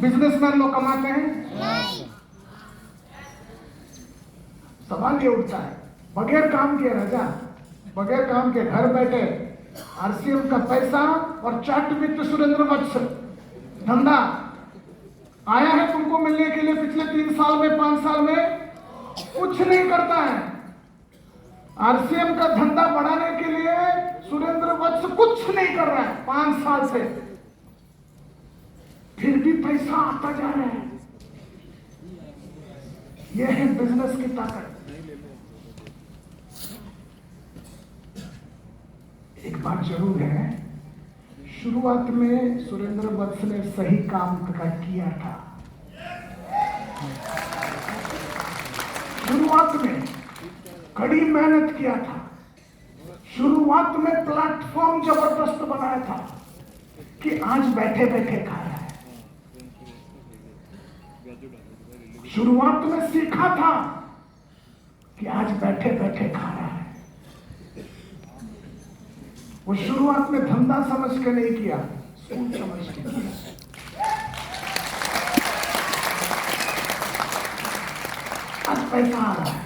Speaker 1: बिजनेसमैन लोग कमाते हैं। सवाल ये उठता है बगैर काम के राजा, बगैर काम के घर बैठे आरसीएम का पैसा और चाट वित्त सुरेंद्र वत्स धंधा आया है तुमको मिलने के लिए। पिछले 3 साल में 5 साल में कुछ नहीं करता है। आरसीएम का धंधा बढ़ाने के लिए सुरेंद्र वत्स कुछ नहीं कर रहा है 5 साल से, फिर भी पैसा आता जा रहा है। यह है बिजनेस की ताकत। एक बात जरूर है, शुरुआत में सुरेंद्र वत्स ने सही काम किया था। शुरुआत में कड़ी मेहनत किया था, शुरुआत में प्लेटफॉर्म जबरदस्त बनाया था कि आज बैठे बैठे खा रहा है। शुरुआत में सीखा था कि आज बैठे बैठे खा रहा है। वो शुरुआत में धंधा समझ के नहीं किया, सोच समझ के किया। आज पैसा आ रहा है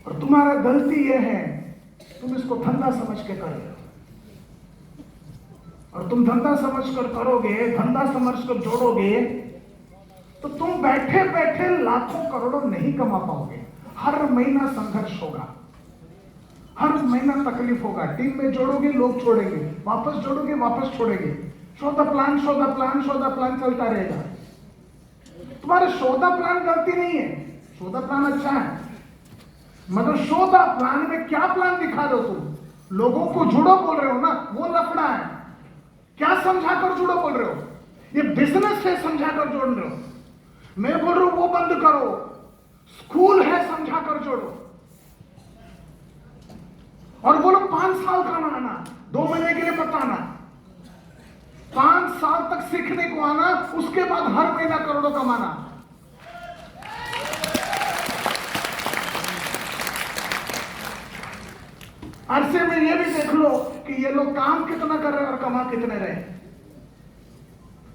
Speaker 1: और तुम्हारा गलती यह है तुम इसको धंधा समझ के कर रहे हो। और तुम धंधा समझ कर करोगे, धंधा समझ कर जोड़ोगे तो तुम बैठे बैठे लाखों करोड़ों नहीं कमा पाओगे। हर महीना संघर्ष होगा, हर महीना तकलीफ होगा। टीम में जोड़ोगे लोग छोड़ेंगे, वापस जोड़ोगे वापस छोड़ेंगे। Show the plan, show the plan, show the plan चलता रहेगा। तुम्हारे शो द प्लान गलती नहीं है, शो द प्लान अच्छा है, मगर शो द प्लान में क्या प्लान दिखा रहे हो तुम? लोगों को जुड़ो बोल रहे हो ना, वो लफड़ा है। क्या समझाकर जुड़ो बोल रहे हो? ये बिजनेस है समझाकर जोड़ रहे हो। मैं बोल रहा हूं वो बंद करो, स्कूल है समझाकर जोड़ो। और बोलो 5 साल का ना आना, 2 महीने के लिए मत आना, 5 साल तक सीखने को आना, उसके बाद हर महीना करोड़ों कमाना। अरसे में ये भी देख लो कि ये लोग काम कितना कर रहे हैं और कमा कितने रहे।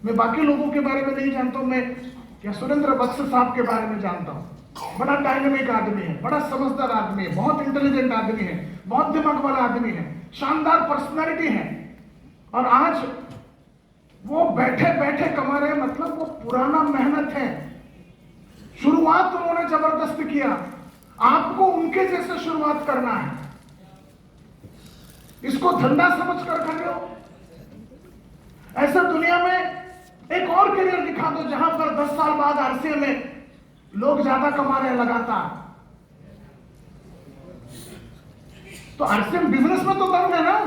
Speaker 1: मैं बाकी लोगों के बारे में नहीं जानता हूं, मैं या सुरेंद्र वत्स साहब के बारे में जानता हूं। बड़ा डायनेमिक आदमी है, बड़ा समझदार आदमी है, बहुत इंटेलिजेंट आदमी है, बहुत दिमाग वाला आदमी है, शानदार पर्सनालिटी है। और आज वो बैठे बैठे कमा रहे, मतलब वो पुराना मेहनत है। शुरुआत उन्होंने जबरदस्त किया, आपको उनके जैसे शुरुआत करना है। इसको धंधा समझ कर रहे हो। ऐसा दुनिया में एक और करियर दिखा दो जहां पर 10 साल बाद आरसीएम में लोग ज्यादा कमा रहे हैं लगातार। तो आरसीएम बिजनेस में तो दम है ना,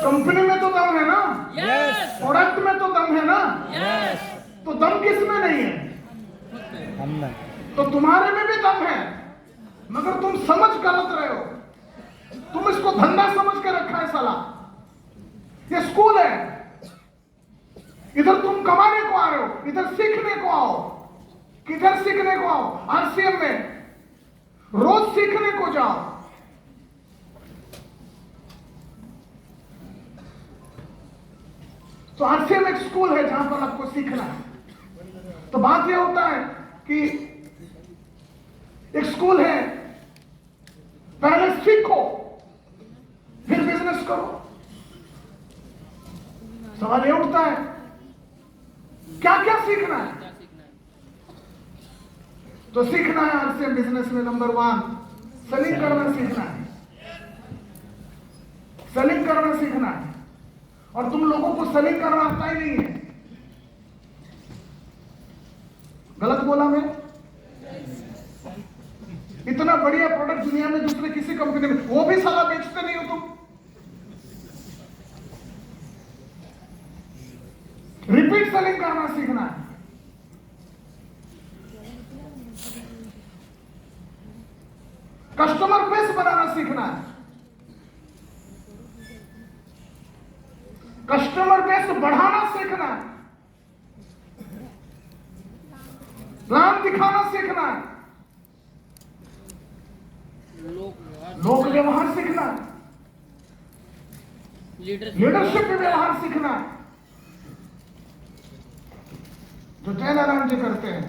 Speaker 1: कंपनी में तो दम है ना, प्रोडक्ट में तो दम है ना। तो दम किस में नहीं है?
Speaker 3: हमने
Speaker 1: तो तुम्हारे में भी दम है, मगर तुम समझ गलत रहे हो। तुम इसको धंधा समझ के रखा है साला। ये स्कूल है, इधर तुम कमाने को आ रहे हो, इधर सीखने को आओ। किधर सीखने को आओ? आरसीएम में रोज सीखने को जाओ। तो आरसीएम एक स्कूल है जहां पर आपको सीखना है। तो बात यह होता है कि एक स्कूल है, पहले सीखो फिर बिजनेस करो। सवाल यह उठता है क्या क्या सीखना है? तो सीखना है आरसीएम बिजनेस में नंबर 1 सेलिंग करना सीखना है। सेलिंग करना सीखना है। और तुम लोगों को सेलिंग करना आता ही नहीं है। गलत बोला मैं? इतना बढ़िया प्रोडक्ट दुनिया में दूसरे किसी कंपनी में, वो भी साला बेचते नहीं हो तुम। रिपीट सेलिंग करना सीखना है। कस्टमर बेस बनाना सीखना है। कस्टमर बेस बढ़ाना सीखना है। प्लान दिखाना सीखना है। लोक व्यवहार सीखना है। लीडरशिप में व्यवहार सीखना है, जो जयनारायण जी करते हैं,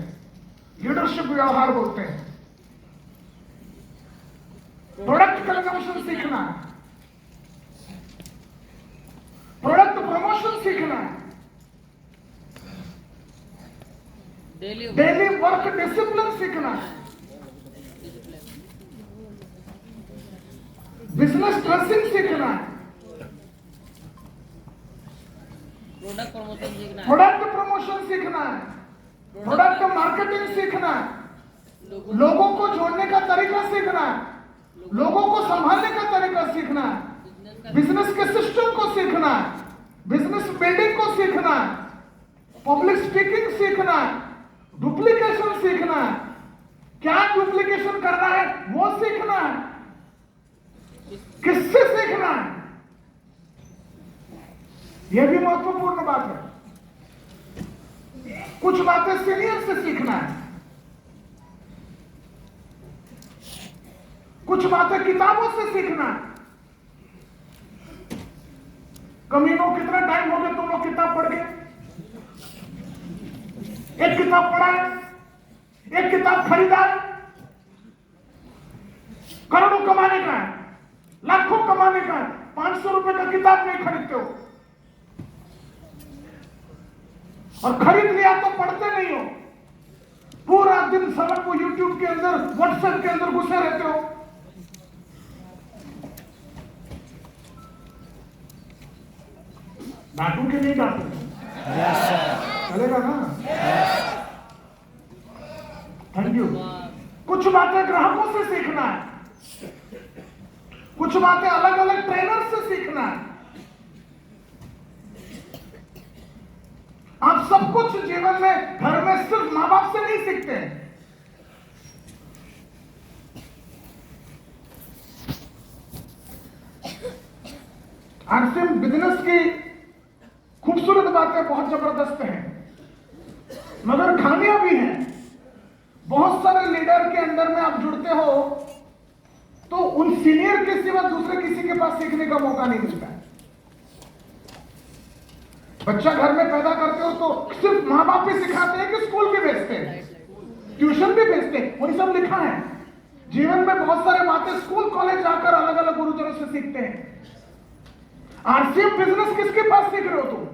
Speaker 1: लीडरशिप व्यवहार बोलते हैं। प्रोडक्ट कंजम्पशन सीखना है, प्रोडक्ट प्रमोशन सीखना है, डेली वर्क डिसिप्लिन सीखना है, बिजनेस ड्रेसिंग सीखना है,
Speaker 4: प्रोडक्ट प्रमोशन सीखना है,
Speaker 1: प्रोडक्ट प्रमोशन सीखना है, प्रोडक्ट मार्केटिंग सीखना है, लोगों को जोड़ने का तरीका सीखना है, लोगों को संभालने का तरीका सीखना है, बिजनेस के सिस्टम को सीखना है, बिजनेस बिल्डिंग को सीखना है, पब्लिक स्पीकिंग सीखना है, डुप्लीकेशन सीखना है, क्या डुप्लीकेशन करना है वो सीखना है, किससे सीखना है, यह भी महत्वपूर्ण बात है। कुछ बातें सीनियर से सीखना है, कुछ बातें किताबों से सीखना है। कमीनों, कितना टाइम हो गया तुम लोग किताब पढ़ के? एक किताब पढ़ा है, एक किताब खरीदा है। करोड़ों कमाने का है, लाखों कमाने का है, 500 रुपए का किताब नहीं खरीदते हो, और खरीद लिया तो पढ़ते नहीं हो। पूरा दिन समय को यूट्यूब के अंदर, व्हाट्सएप के अंदर घुसे रहते हो। डांटू के नहीं डांटू? चलेगा ना? Thank you. कुछ बातें ग्राहकों से सीखना है, कुछ बातें अलग अलग ट्रेनर से सीखना है। आप सब कुछ जीवन में, घर में सिर्फ मां बाप से नहीं सीखते हैं। आरसीएम बिजनेस की खूबसूरत बातें बहुत जबरदस्त हैं, मगर खामियां भी हैं। बहुत सारे लीडर के अंदर में आप जुड़ते हो तो उन सीनियर के सिवा दूसरे किसी के पास सीखने का मौका नहीं मिलता है। बच्चा घर में पैदा करते हो तो सिर्फ माँ बाप भी सिखाते हैं कि स्कूल भी भेजते हैं, ट्यूशन भी भेजते हैं, वही सब लिखा है। जीवन में बहुत सारे बातें स्कूल कॉलेज जाकर अलग अलग गुरुजनों से सीखते हैं। आरसीएम बिजनेस किसके पास सीख रहे हो तुम?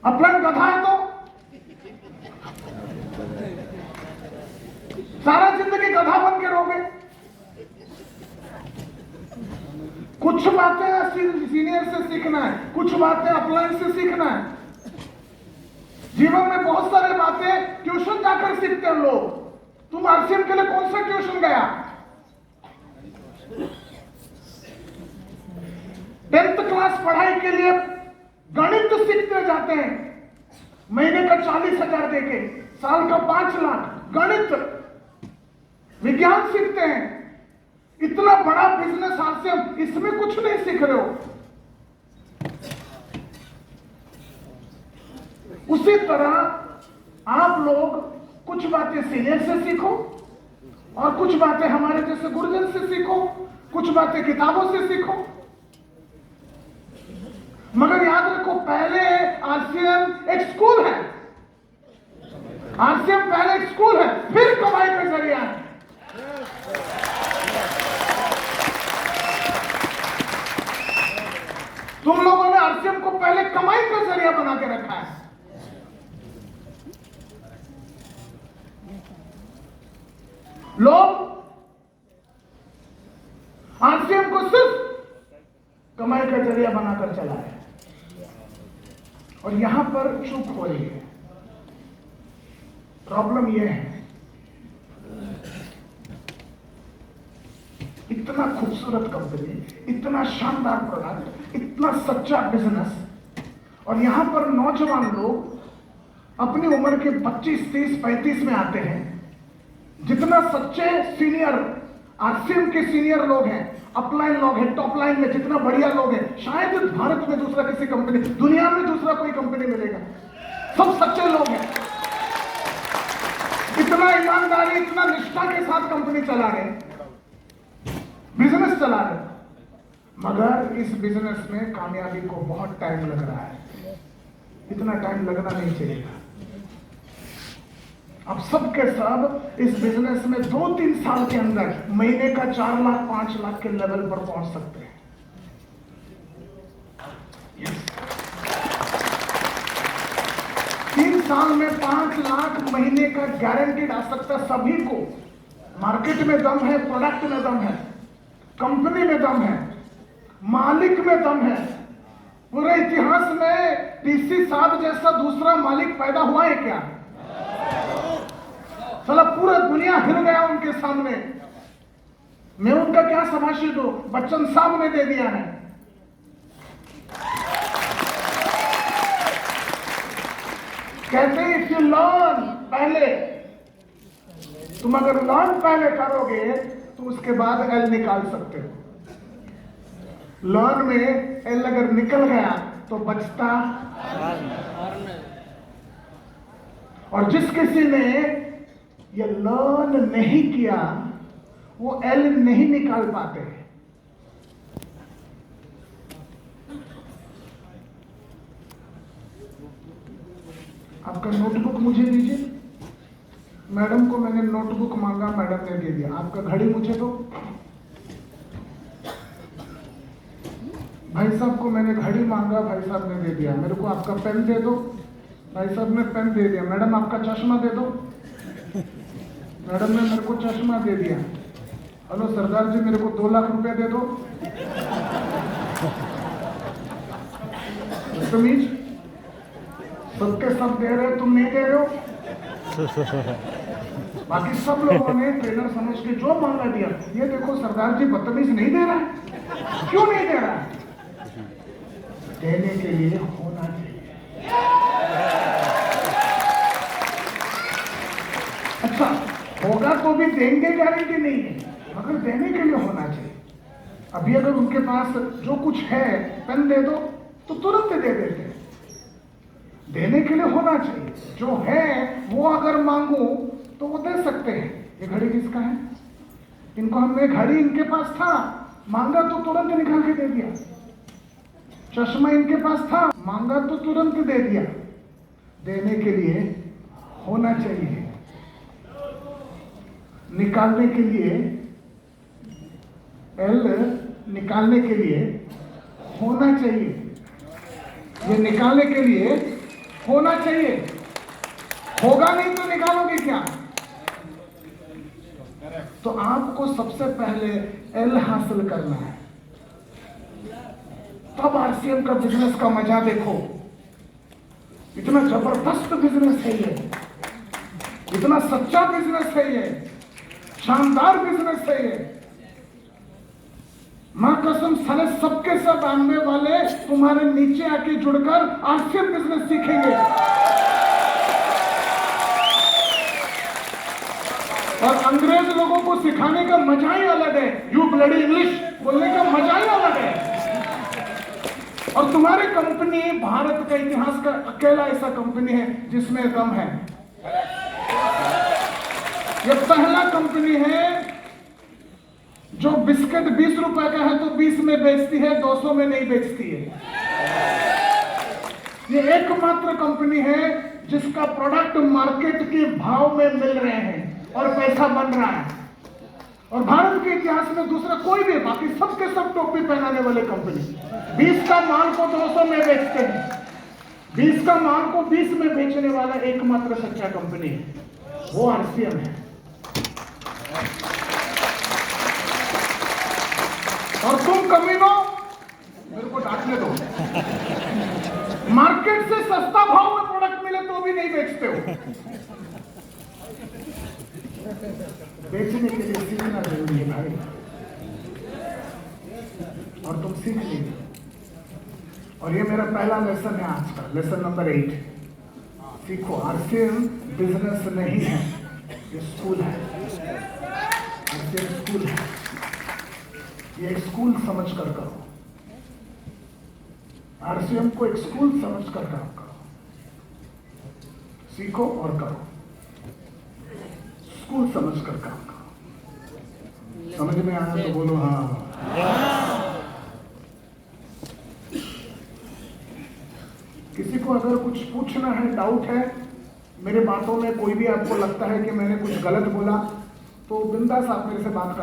Speaker 1: अपना गधा है तो सारा जिंदगी गधा बन के रहोगे। कुछ बातें सीनियर से सीखना है, कुछ बातें अपलाइन से सीखना है। जीवन में बहुत सारे बातें ट्यूशन जाकर सीखते हैं लोग। तुम आरसीएम के लिए कौन सा ट्यूशन गया? 10th क्लास पढ़ाई के लिए गणित सीखते जाते हैं, महीने का 40,000 देके, साल का 5 लाख। गणित, विज्ञान सीखते हैं। इतना बड़ा बिजनेस आरसीएम, इसमें कुछ नहीं सीख रहे हो। उसी तरह आप लोग कुछ बातें सीनियर से सीखो और कुछ बातें हमारे जैसे गुरुजन से सीखो, कुछ बातें किताबों से सीखो। मगर याद रखो, पहले आरसीएम एक स्कूल है। आरसीएम पहले एक स्कूल है, फिर कमाई का जरिया है। तुम लोगों ने आरसीएम को पहले कमाई का जरिया बना के रखा है। लोग आरसीएम को सिर्फ कमाई का जरिया बनाकर चला है, और यहां पर चूक हो रही है। प्रॉब्लम यह है कि इतना खूबसूरत कंपनी, इतना शानदार प्रोडक्ट, इतना सच्चा बिजनेस, और यहां पर नौजवान लोग अपनी उम्र के 25, 30, 35 में आते हैं। जितना सच्चे सीनियर आरसीएम के सीनियर लोग हैं, अपलाइन लोग हैं, टॉप लाइन में जितना बढ़िया लोग हैं, शायद भारत में दूसरा किसी कंपनी, दुनिया में दूसरा कोई कंपनी मिलेगा। सब सच्चे लोग हैं, इतना ईमानदारी, इतना निष्ठा के साथ कंपनी चला रहे, बिजनेस चला रहे। मगर इस बिजनेस में कामयाबी को बहुत टाइम लग रहा है। इतना टाइम लगना नहीं चाहिए। अब सब के सब इस बिजनेस में 2-3 साल के अंदर महीने का 4 लाख 5 लाख के लेवल पर पहुंच सकते हैं। yes. 3 साल में 5 लाख महीने का गारंटीड आ सकता है सभी को। मार्केट में दम है, प्रोडक्ट में दम है, कंपनी में दम है, मालिक में दम है। पूरे इतिहास में टीसी साहब जैसा दूसरा मालिक पैदा हुआ है क्या? साला पूरा दुनिया हिल गया उनके सामने। मैं उनका क्या शाबाशी दूं? बच्चन साहब ने दे दिया है। कहते हैं इफ यू लर्न पहले, तुम अगर लर्न पहले करोगे तो उसके बाद एल निकाल सकते हो। लर्न में एल अगर निकल गया तो बचता, और जिस किसी ने ये लर्न नहीं किया वो एल नहीं निकाल पाते। आपका नोटबुक मुझे दीजिए। मैडम को मैंने नोटबुक मांगा, मैडम ने दे दिया। आपका घड़ी मुझे दो। भाई साहब को मैंने घड़ी मांगा, भाई साहब ने दे दिया। मेरे को आपका पेन दे दो, भाई साहब ने पेन दे दिया। मैडम आपका चश्मा दे दो, मैडम ने मेरे को चश्मा दे दिया। हेलो सरदार जी, मेरे को 2 लाख रुपया दे दो। तमीज, सबके सब दे रहे, तुम नहीं दे रहे हो। बाकी सब लोगों ने ट्रेनर समझ के जो मांगा दिया। ये देखो सरदार जी बदतमीज नहीं दे रहा है। क्यों नहीं दे रहा है? देने के लिए होना चाहिए। अच्छा होगा तो भी देंगे गारंटी नहीं है, मगर देने के लिए होना चाहिए। अभी अगर उनके पास जो कुछ है पेन दे दो तो तुरंत दे देते हैं। देने के लिए होना चाहिए। जो है वो अगर मांगू तो वो दे सकते हैं। ये घड़ी किसका है? इनको हमने, घड़ी इनके पास था, मांगा तो तुरंत निकाल के दे दिया। चश्मा इनके पास था, मांगा तो तुरंत दे दिया। देने के लिए होना चाहिए, निकालने के लिए एल, निकालने के लिए होना चाहिए। ये निकालने के लिए होना चाहिए। होगा नहीं तो निकालोगे क्या? तो आपको सबसे पहले एल हासिल करना है, तब आरसीएम का बिजनेस का मजा देखो। इतना जबरदस्त बिजनेस है ये, इतना सच्चा बिजनेस है ये, शानदार बिजनेस है ये। मां कसम, साले सबके सब आने वाले तुम्हारे नीचे आके जुड़कर आरसीएम बिजनेस सीखेंगे। और अंग्रेज लोगों को सिखाने का मजा ही अलग है। यू ब्लडी इंग्लिश बोलने का मजा ही अलग है। और तुम्हारी कंपनी भारत का इतिहास का अकेला ऐसा कंपनी है जिसमें दम है। यह पहला कंपनी है जो बिस्किट 20 रुपए का है तो 20 में बेचती है, 200 में नहीं बेचती है। ये एकमात्र कंपनी है जिसका प्रोडक्ट मार्केट के भाव में मिल रहे हैं और पैसा बन रहा है। और भारत के इतिहास में दूसरा कोई भी, बाकी सबके सब टोपी पहनाने वाले कंपनी 20 का माल को 200 में बेचते हैं। 20 का माल को 20 में बेचने वाला एकमात्र सच्चा कंपनी है, वो आरसीएम है। और तुम कमीनों, मेरे को डांटने दो। मार्केट से सस्ता भाव में प्रोडक्ट मिले तो भी नहीं बेचते हो। बेचने के लिए सीखना जरूरी है भाई। और तुम सीख लीजिए। और ये मेरा पहला लेसन है आज का, लेसन नंबर 8। सीखो, आरसीएम बिजनेस नहीं है, ये स्कूल है। आरसीएम स्कूल है, ये एक स्कूल समझ कर करो। आरसीएम को एक स्कूल समझ कर काम करो, सीखो और करो, स्कूल समझ कर काम करो। समझ में आया तो बोलो हाँ। किसी को अगर कुछ पूछना है, डाउट है, मेरे बातों में कोई भी आपको लगता है कि मैंने कुछ गलत बोला, तो बिंदास आप मेरे से बात कर